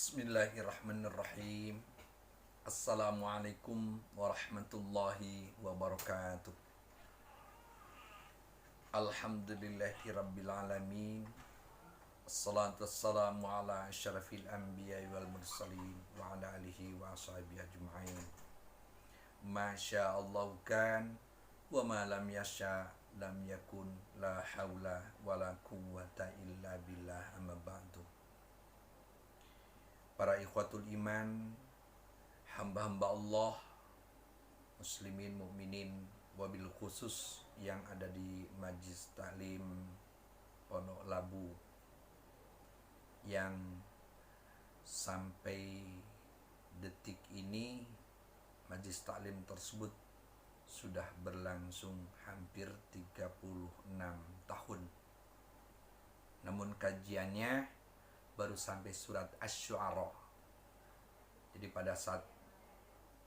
Bismillahirrahmanirrahim. Assalamualaikum warahmatullahi wabarakatuh. Alhamdulillahirrabbilalamin. Assalatu wassalamu ala asyrafil anbiya wal mursalin wa ala alihi wa ashabihi ajma'in. Masya Allah kan wa ma lam yasha lam yakun, la hawla wa la quwwata illa billah, amma ba'du. Para ikhwatul iman, hamba-hamba Allah, muslimin, mukminin, wabil khusus yang ada di Majlis Taklim Pondok Labu, yang sampai detik ini Majlis Taklim tersebut sudah berlangsung hampir 36 tahun. Namun kajiannya baru sampai surat Asy-Syu'ara. Jadi pada saat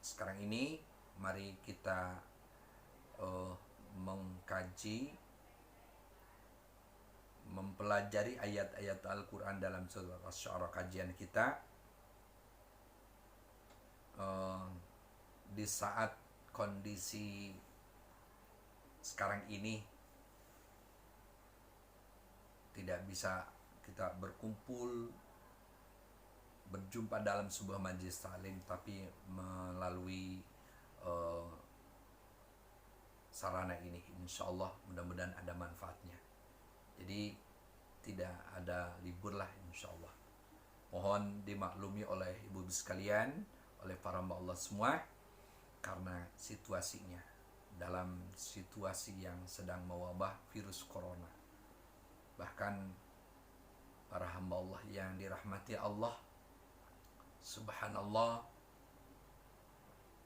sekarang ini mari kita mengkaji, mempelajari ayat-ayat Al-Quran dalam surat Asy-Syu'ara. Kajian kita di saat kondisi sekarang ini tidak bisa kita berkumpul, berjumpa dalam sebuah majlis taklim, tapi melalui sarana ini, insya Allah mudah-mudahan ada manfaatnya. Jadi tidak ada libur lah, insya Allah. Mohon dimaklumi oleh ibu-ibu sekalian, oleh para hamba Allah semua, karena situasinya dalam situasi yang sedang mewabah virus corona. Bahkan para hamba Allah yang dirahmati Allah, subhanallah,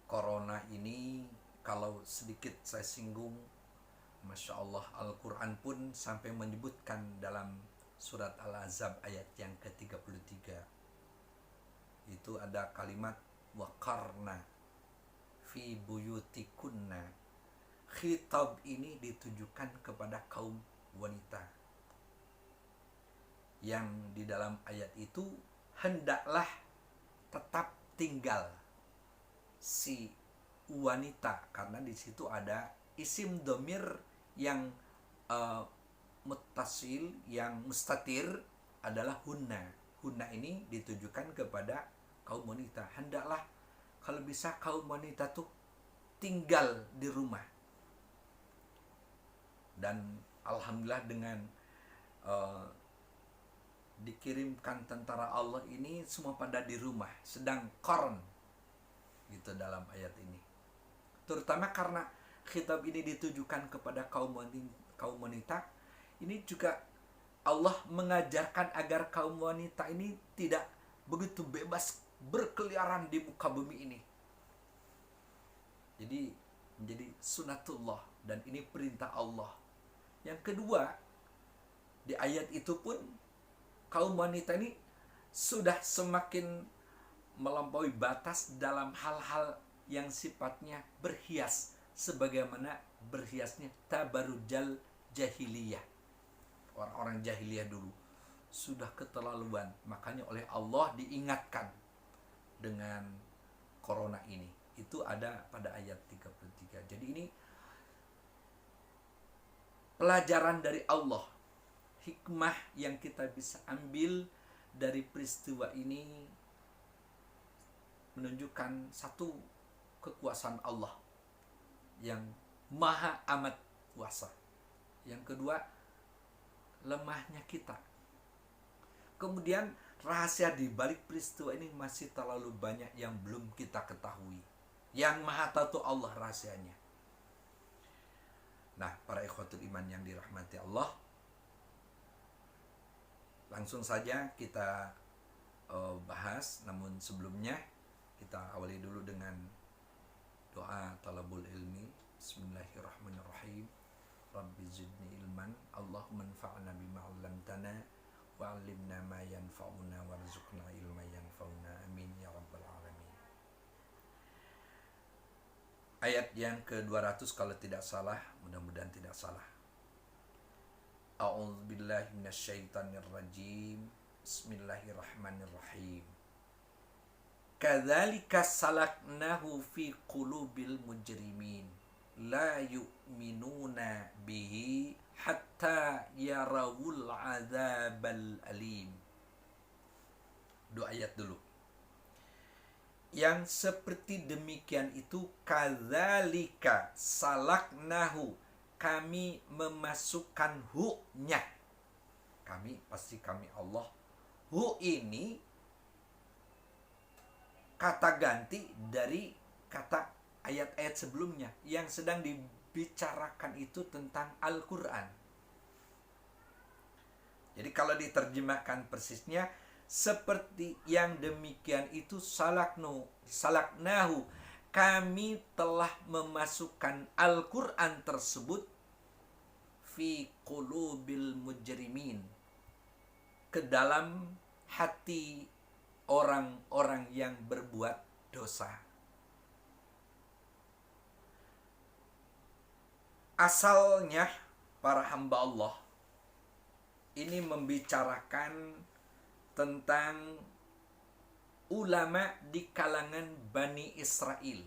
corona ini kalau sedikit saya singgung, Masya Allah, Al-Quran pun sampai menyebutkan dalam surat Al-Ahzab ayat yang ke-33, itu ada kalimat waqarna fi buyutikunna. Khitab ini ditujukan kepada kaum wanita, yang di dalam ayat itu hendaklah tetap tinggal si wanita, karena di situ ada isim domir yang muttasil, yang mustatir adalah hunna. Hunna ini ditujukan kepada kaum wanita. Hendaklah kalau bisa kaum wanita tuh tinggal di rumah. Dan alhamdulillah dengan dikirimkan tentara Allah ini semua pada di rumah, sedang qarn gitu dalam ayat ini. Terutama karena khitab ini ditujukan kepada kaum wanita, ini juga Allah mengajarkan agar kaum wanita ini tidak begitu bebas berkeliaran di muka bumi ini. Jadi menjadi sunatullah, dan ini perintah Allah. Yang kedua, di ayat itu pun kaum wanita ini sudah semakin melampaui batas dalam hal-hal yang sifatnya berhias, sebagaimana berhiasnya tabarujal jahiliyah. Orang-orang jahiliyah dulu sudah keterlaluan, makanya oleh Allah diingatkan dengan corona ini. Itu ada pada ayat 33. Jadi ini pelajaran dari Allah, hikmah yang kita bisa ambil dari peristiwa ini, menunjukkan satu, kekuasaan Allah yang maha amat kuasa. Yang kedua, lemahnya kita. Kemudian rahasia di balik peristiwa ini masih terlalu banyak yang belum kita ketahui. Yang maha tahu Allah rahasianya. Nah, para ikhwatul iman yang dirahmati Allah, langsung saja kita bahas. Namun sebelumnya kita awali dulu dengan doa talabul ilmi. Bismillahirrahmanirrahim. Rabbi zidni ilman, Allahumma anfa'na bima 'allamtana wa 'allimna ma yanfa'una warzuqna ilma yanfa'una, amin ya rabbal alamin. Ayat yang ke-200 kalau tidak salah, mudah-mudahan tidak salah. A'udzubillahi minasyaitonirrajim. Bismillahirrahmanirrahim. kadzalika salaknahu fi qulubil mujrimin la yu'minuna bihi hatta yarawul adzabal alim. Dua ayat dulu. Yang seperti demikian itu, kadzalika salaknahu, kami memasukkan hu-nya. Kami, pasti kami Allah. Hu ini kata ganti dari kata ayat-ayat sebelumnya. Yang sedang dibicarakan itu tentang Al-Quran. Jadi kalau diterjemahkan persisnya, seperti yang demikian itu salaknahu, kami telah memasukkan Al-Quran tersebut fi qulubil mujrimin, ke dalam hati orang-orang yang berbuat dosa. Asalnya para hamba Allah ini membicarakan tentang ulama di kalangan Bani Israel.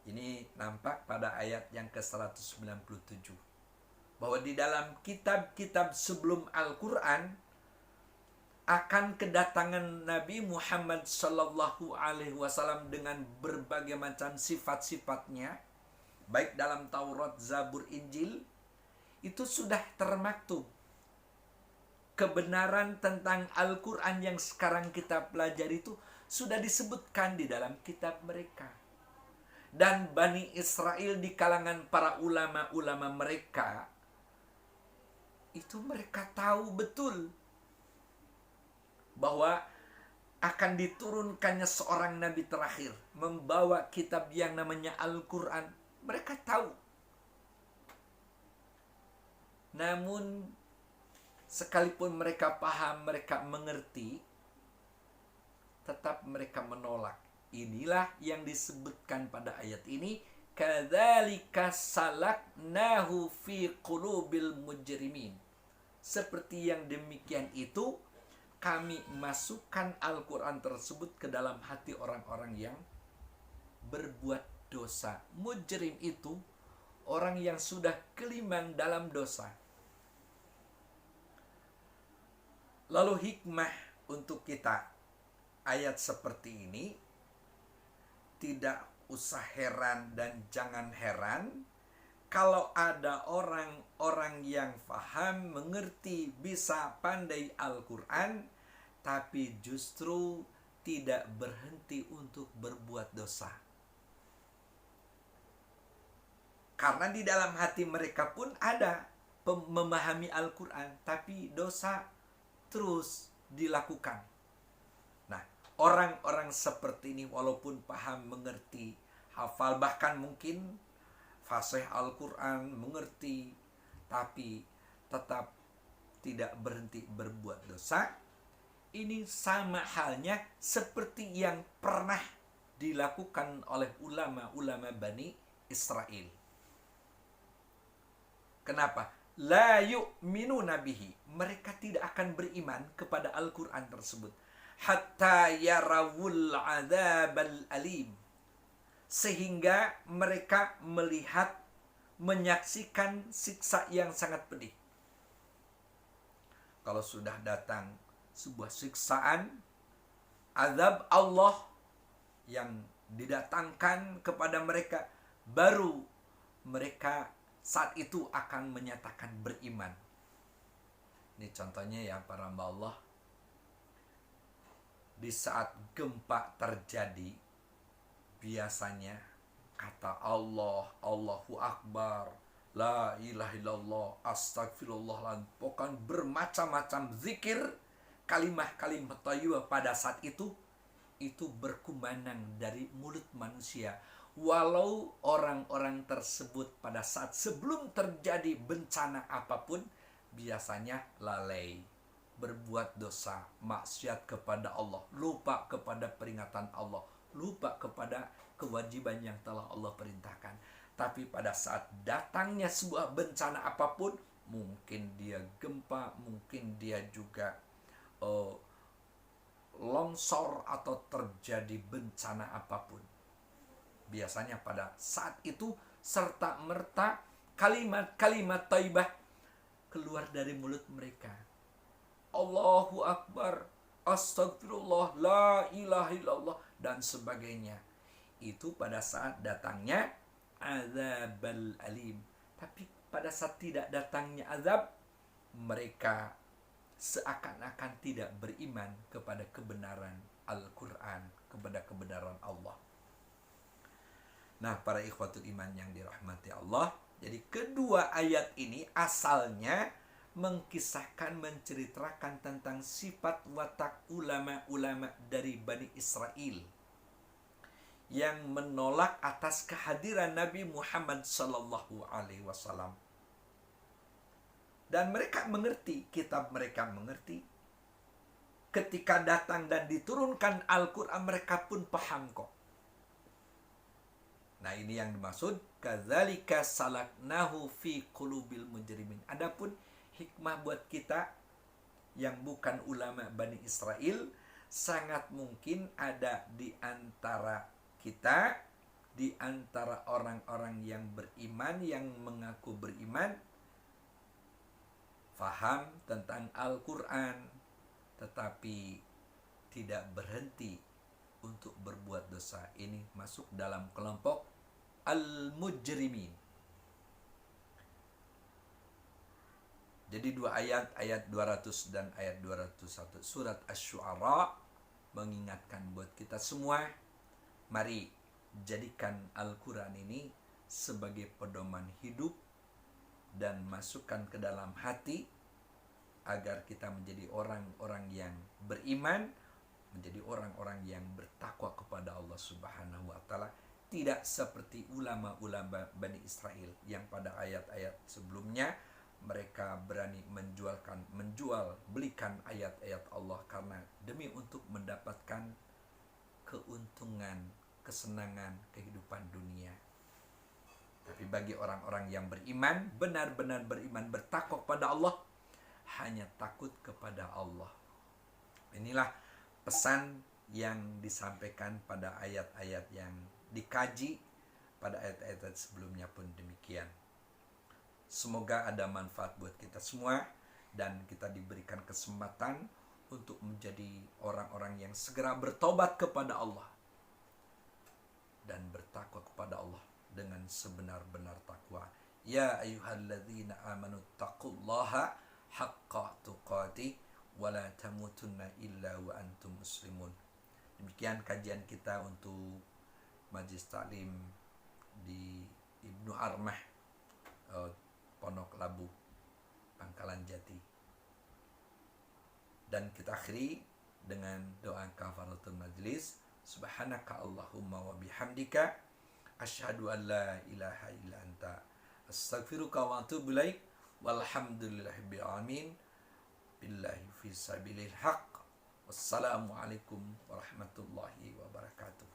Ini nampak pada ayat yang ke-197. Bahwa di dalam kitab-kitab sebelum Al-Quran akan kedatangan Nabi Muhammad Sallallahu Alaihi Wasallam dengan berbagai macam sifat-sifatnya, baik dalam Taurat, Zabur, Injil, itu sudah termaktub. Kebenaran tentang Al-Quran yang sekarang kita pelajari itu sudah disebutkan di dalam kitab mereka. Dan Bani Israel di kalangan para ulama-ulama mereka, itu mereka tahu betul bahwa akan diturunkannya seorang nabi terakhir membawa kitab yang namanya Al-Quran. Mereka tahu. Namun sekalipun mereka paham, mereka mengerti, tetap mereka menolak. Inilah yang disebutkan pada ayat ini, kadzalika salaknahu fi qulubil mujrimin. Seperti yang demikian itu, kami masukkan Al-Quran tersebut ke dalam hati orang-orang yang berbuat dosa. Mujrim itu orang yang sudah kelimang dalam dosa. Lalu hikmah untuk kita ayat seperti ini, tidak usah heran dan jangan heran kalau ada orang-orang yang faham, mengerti, bisa pandai Al-Quran, tapi justru tidak berhenti untuk berbuat dosa. Karena di dalam hati mereka pun ada memahami Al-Quran, tapi dosa terus dilakukan. Nah, orang-orang seperti ini walaupun paham, mengerti, hafal, bahkan mungkin fasih Al-Quran, mengerti, tapi tetap tidak berhenti berbuat dosa. Ini sama halnya seperti yang pernah dilakukan oleh ulama-ulama Bani Israel. Kenapa? La yu'minuna bihi, mereka tidak akan beriman kepada Al-Quran tersebut hatta yarawul adzabal alim, sehingga mereka melihat, menyaksikan siksa yang sangat pedih. Kalau sudah datang sebuah siksaan, azab Allah yang didatangkan kepada mereka, baru mereka saat itu akan menyatakan beriman. Ini contohnya ya para hamba Allah. Di saat gempa terjadi, biasanya kata Allah, Allahu Akbar, La ilaha illallah, astagfirullah, pokoknya bermacam-macam zikir, kalimah-kalimah thayyibah pada saat itu berkumandang dari mulut manusia. Walau orang-orang tersebut pada saat sebelum terjadi bencana apapun, biasanya lalai, berbuat dosa, maksiat kepada Allah, lupa kepada peringatan Allah, lupa kepada kewajiban yang telah Allah perintahkan. Tapi pada saat datangnya sebuah bencana apapun, mungkin dia gempa, mungkin dia juga longsor atau terjadi bencana apapun. Biasanya pada saat itu serta merta kalimat-kalimat thayyibah keluar dari mulut mereka. Allahu Akbar, Astagfirullah, La ilaha illallah, dan sebagainya. Itu pada saat datangnya azabal alim. Tapi pada saat tidak datangnya azab, mereka seakan-akan tidak beriman kepada kebenaran Al-Quran, kepada kebenaran Allah. Nah, para ikhwatul iman yang dirahmati Allah, jadi kedua ayat ini asalnya mengkisahkan, menceritakan tentang sifat watak ulama-ulama dari Bani Israel yang menolak atas kehadiran Nabi Muhammad sallallahu alaihi wasallam. Dan mereka mengerti, kitab mereka mengerti. Ketika datang dan diturunkan Al-Quran, mereka pun paham kok. Nah, ini yang dimaksud kadzalika salaknahu fi qulubil mujrimin. Adapun hikmah buat kita yang bukan ulama Bani Israel, sangat mungkin ada di antara kita, di antara orang-orang yang beriman, yang mengaku beriman, faham tentang Al-Quran, tetapi tidak berhenti untuk berbuat dosa. Ini masuk dalam kelompok al-mujrimin. Jadi dua ayat, ayat 200 dan ayat 201 surat Asy-Syu'ara mengingatkan buat kita semua, mari jadikan Al-Quran ini sebagai pedoman hidup dan masukkan ke dalam hati agar kita menjadi orang-orang yang beriman, menjadi orang-orang yang bertakwa kepada Allah Subhanahu wa taala, tidak seperti ulama-ulama Bani Israel yang pada ayat-ayat sebelumnya mereka berani belikan ayat-ayat Allah karena demi untuk mendapatkan keuntungan, kesenangan kehidupan dunia. Tapi bagi orang-orang yang beriman, benar-benar beriman, bertakwa kepada Allah, hanya takut kepada Allah. Inilah pesan yang disampaikan pada ayat-ayat yang dikaji pada ayat-ayat sebelumnya pun demikian. Semoga ada manfaat buat kita semua dan kita diberikan kesempatan untuk menjadi orang-orang yang segera bertobat kepada Allah dan bertakwa kepada Allah dengan sebenar-benar takwa. Ya ayyuhalladzina amanu taqullaha haqqa tuqatih wa la tamutunna illa wa antum muslimun. Demikian kajian kita untuk Majlis Taklim di Ibnu Armah, Pondok Labu, Pangkalan Jati. Dan kita akhiri dengan doa kafaratul majlis. Subhanaka Allahumma wa bihamdika asyhadu an la ilaha illa anta astaghfiruka wa atubu ilaik. Walhamdulillahirabbil alamin. Billahi fi sabilil haq. Wassalamualaikum warahmatullahi wabarakatuh.